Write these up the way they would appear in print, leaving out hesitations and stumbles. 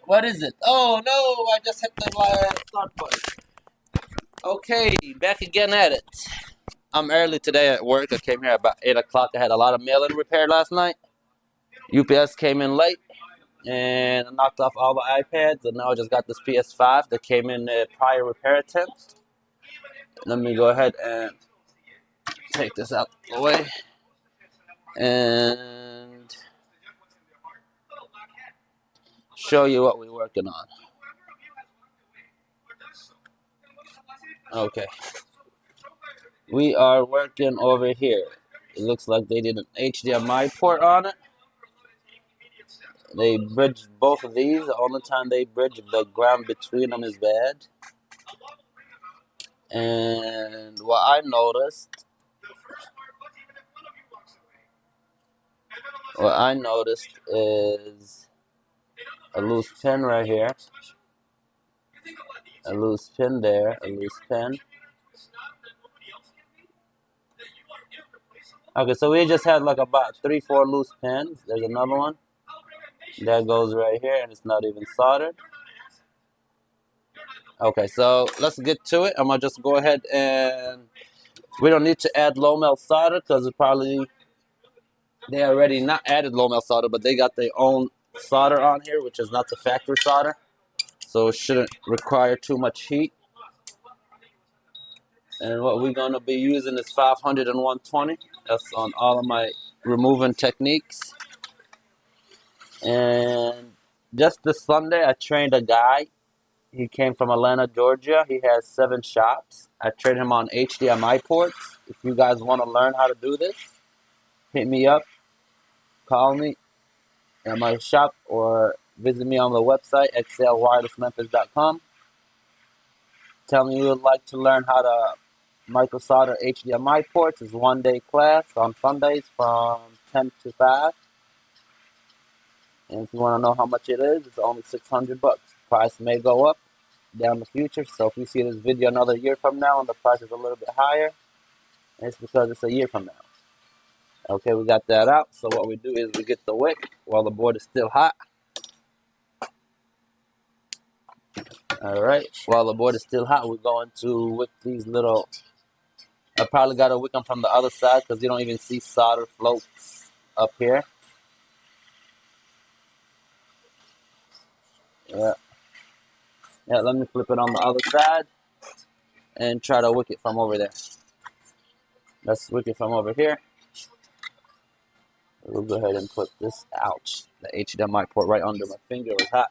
What is it? Oh no, I just hit the start button. Okay, back again at it. I'm early today at work. I came here about 8 o'clock. I had a lot of mail-in repair last night. UPS came in late and I knocked off all the iPads, and now I just got this ps5 that came in a prior repair attempt. Let me go ahead and take this out of the way and show you what we're working on. Okay. We are working over here. It looks like they did an HDMI port on it. They bridged both of these. The only time they bridge, the ground between them is bad. And what I noticed is a loose pin right here, a loose pin there, a loose pin. Okay, so we just had like about 3-4 loose pins. There's another one that goes right here, and it's not even soldered. Okay, so let's get to it. I'm gonna just go ahead and we don't need to add low melt solder because they already not added low melt solder, but they got their own solder on here, which is not the factory solder, so it shouldn't require too much heat. And what we're gonna be using is 500 and 120. That's on all of my removing techniques. And just this Sunday, I trained a guy. He came from Atlanta, Georgia. He has 7 shops. I trained him on HDMI ports. If you guys want to learn how to do this, hit me up, call me at my shop, or visit me on the website, xlwirelessmemphis.com. Tell me you would like to learn how to micro solder HDMI ports. It's 1-day class on Sundays from 10 to 5. And if you want to know how much it is, it's only $600. Price may go up down the future. So if you see this video another year from now and the price is a little bit higher, it's because it's a year from now. Okay, we got that out. So what we do is we get the wick while the board is still hot. All right, while the board is still hot, we're going to wick these little. I probably got to wick them from the other side because you don't even see solder floats up here. Yeah. Yeah, let me flip it on the other side and try to wick it from over there. Let's wick it from over here. We'll go ahead and put this, ouch, the HDMI port right under my finger was hot.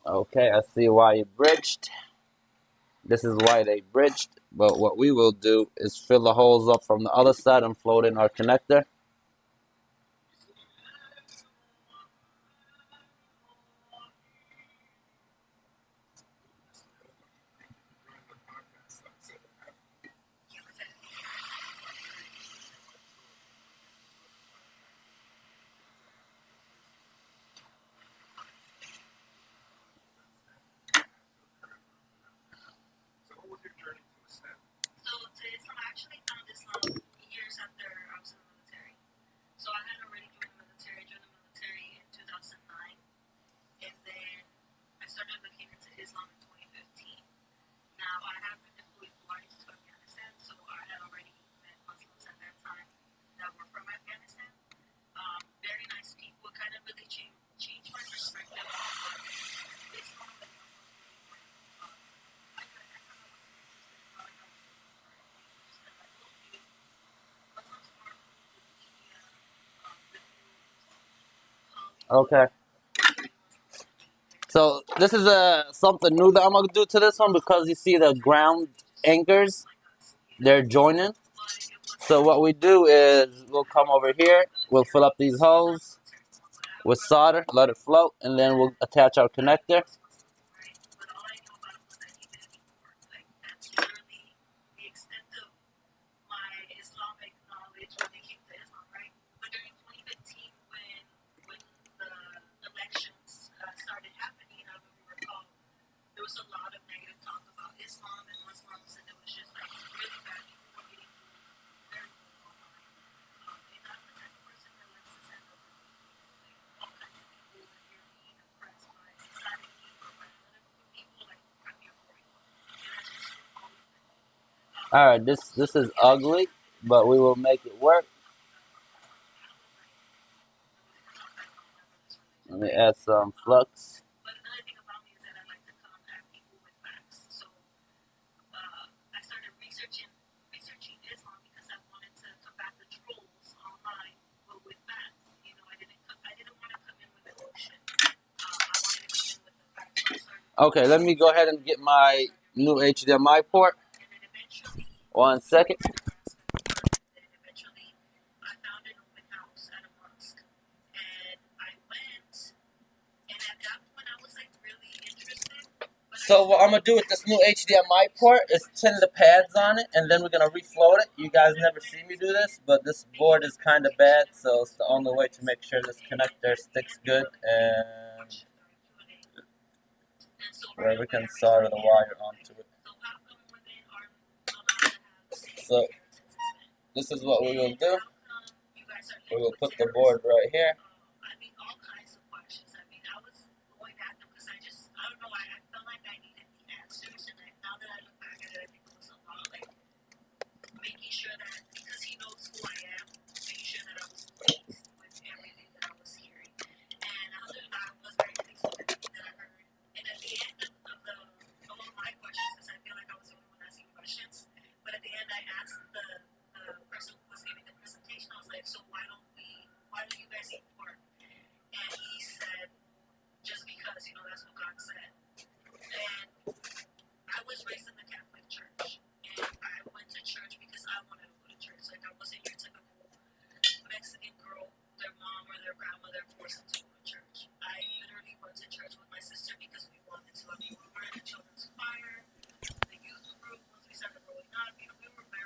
Okay, I see why it bridged. This is why they bridged, but what we will do is fill the holes up from the other side and float in our connector. Okay. So this is something new that I'm gonna do to this one because you see the ground anchors, they're joining. So what we do is we'll come over here, we'll fill up these holes with solder, let it float, and then we'll attach our connector. All right, this is ugly, but we will make it work. Let me add some flux. Okay, let me go ahead and get my new HDMI port. 1 second. So what I'm gonna do with this new HDMI port is tin the pads on it, and then we're gonna refloat it. You guys never see me do this, but this board is kind of bad, so it's the only way to make sure this connector sticks good, and where we can solder the wire onto it. So this is what we will do. We will put the board right here.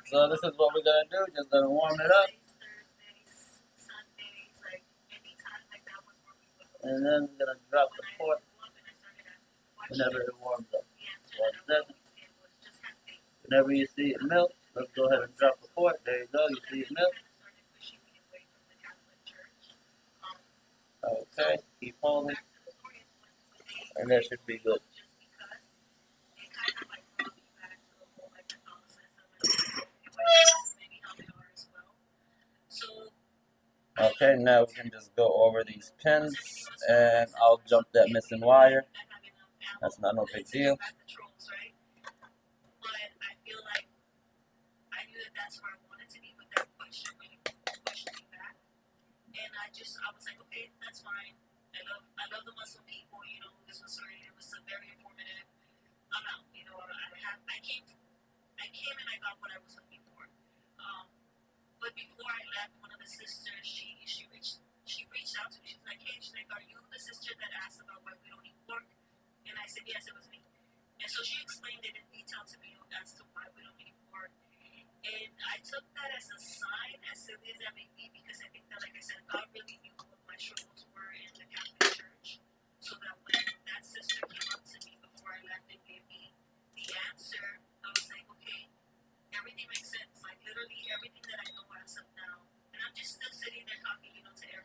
So this is what we're gonna do. Just gonna warm it up, and then we're gonna drop the port whenever it warms up. Whenever you see it melt, let's go ahead and drop the port. There you go. You see it melt. Okay, keep holding, and that should be good. Okay, now we can just go over these pins, and I'll jump that missing wire. That's not no big deal.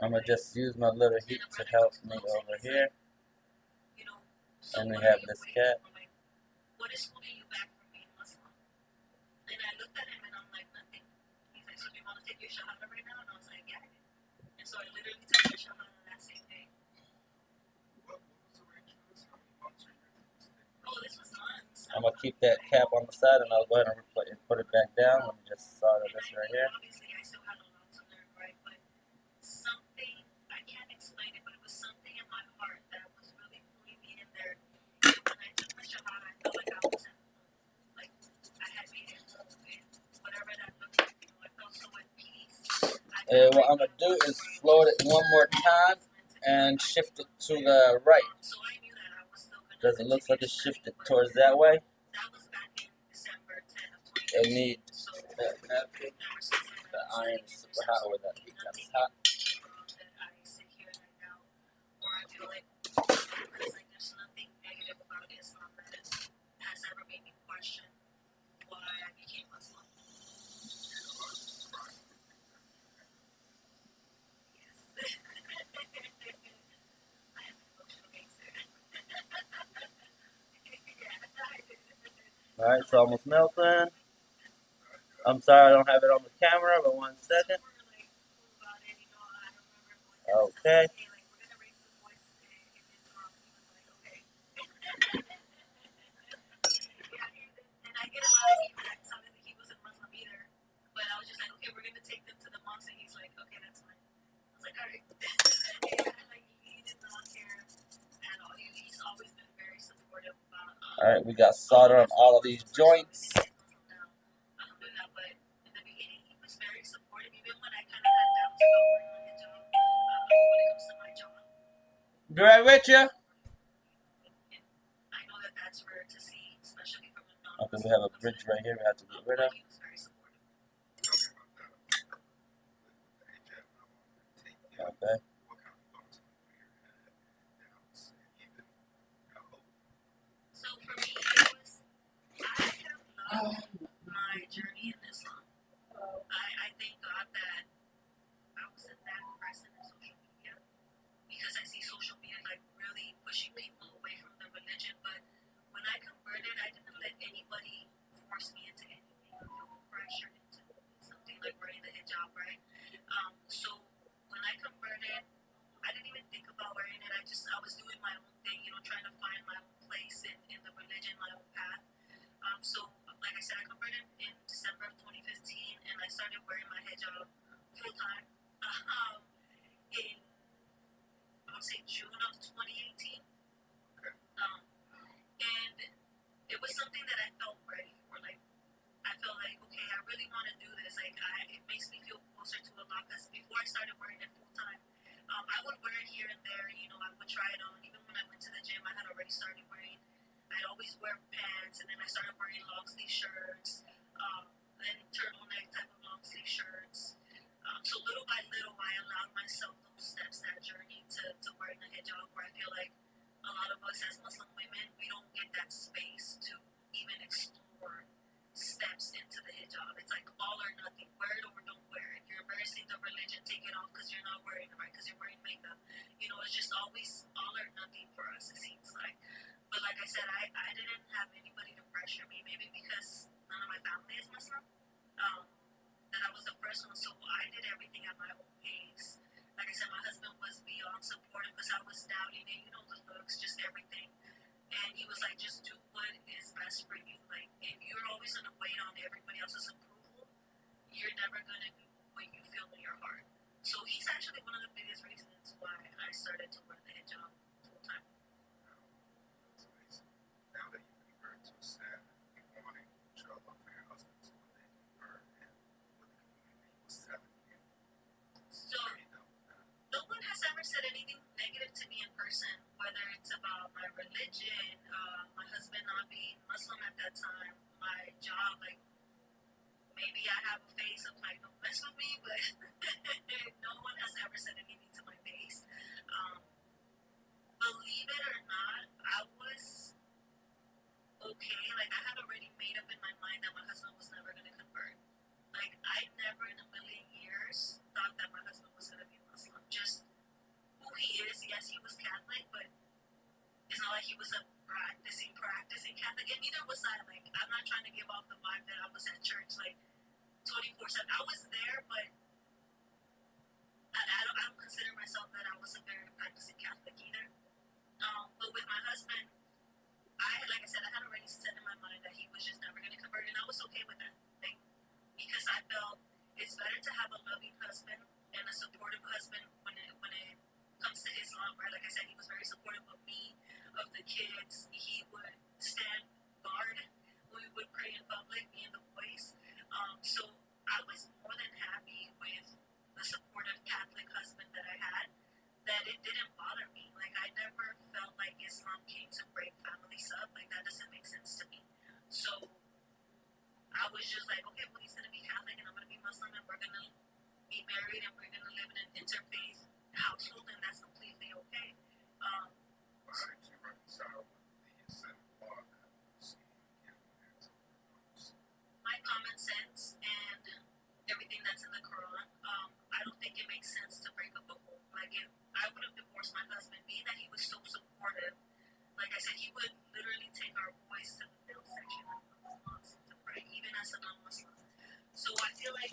I'm gonna just use my little heat to help me over here. And we have this cat. I'm gonna keep that cap on the side, and I'll go ahead and put it back down. Let me just solder this right here. And what I'm gonna do is float it one more time and shift it to the right. Does it look like it's shifted towards that way? I need that napkin. The iron is super hot, or that becomes hot. Alright, it's almost melting. I'm sorry I don't have it on the camera, but 1 second. Okay. Alright, we got solder on all of these joints. Be right with you. Okay, we have a bridge right here we have to get rid of. Okay.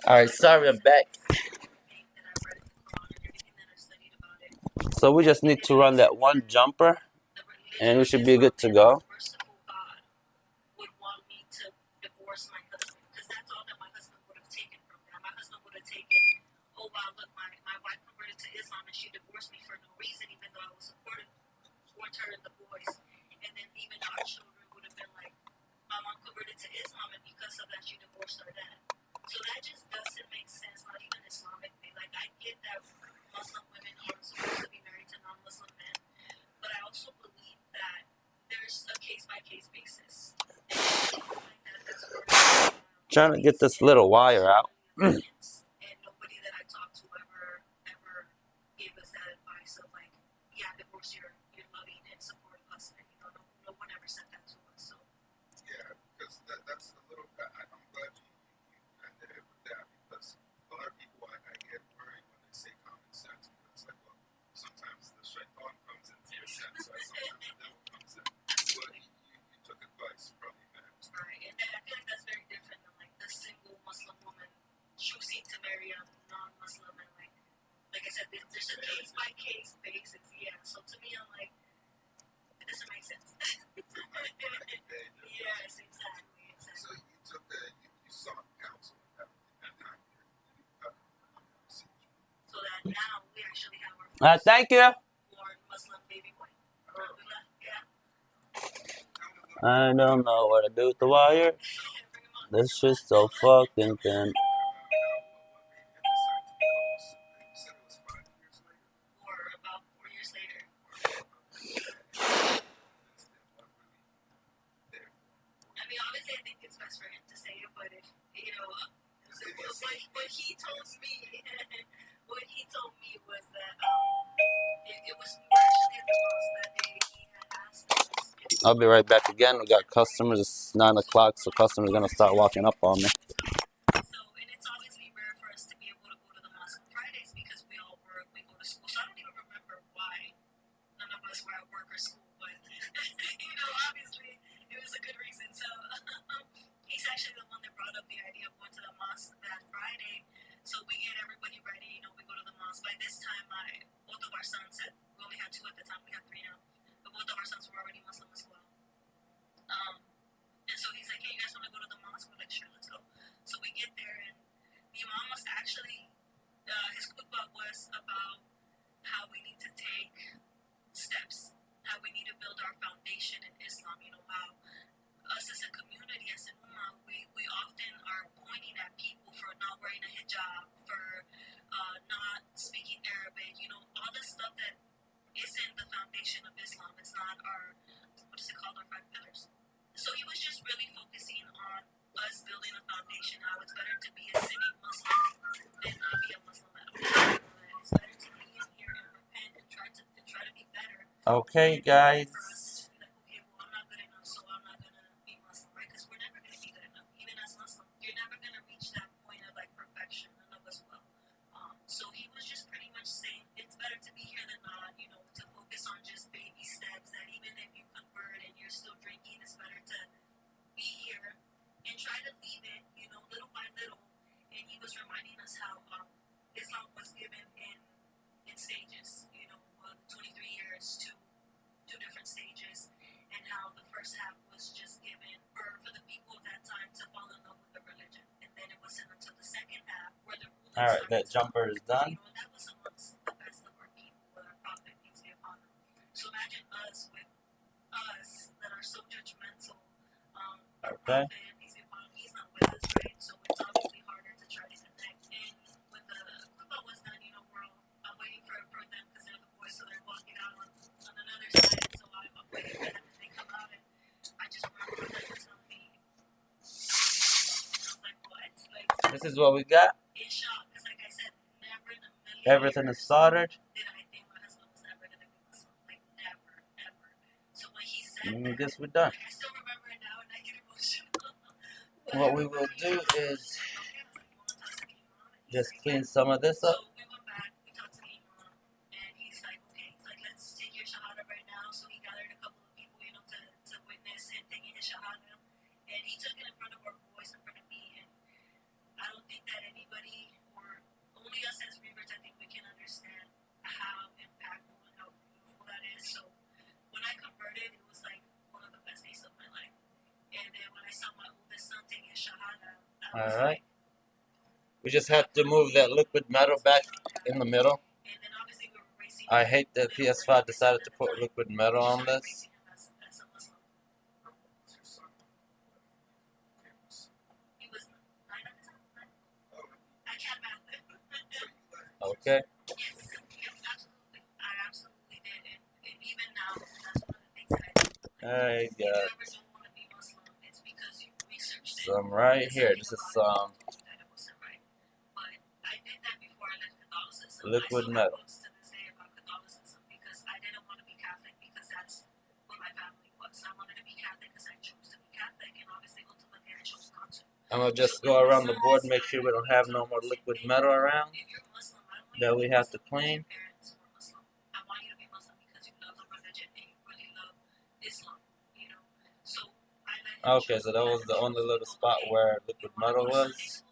Alright, sorry, I'm back. So we just need to run that one jumper, and we should be good to go. Trying to get this little wire out. Thank you. I don't know what to do with the wire. This shit's so fucking thin. I'll be right back again. We got customers. It's 9 o'clock, so customers are gonna start walking up on me. Okay, guys. Alright, that jumper is done. Okay. This is what we got. Everything is soldered. I guess we're done. What we will do is just clean some of this up. Alright. We just have to move that liquid metal back in the middle. I hate that PS5 decided to put liquid metal on this. Okay. I got some right here. This is some liquid metal. I'm going to just go around the board and make sure we don't have no more liquid metal around that we have to clean. Okay, so that was the only little spot where liquid metal was.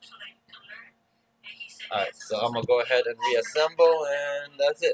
Alright, so I'm going to go ahead and reassemble, and that's it.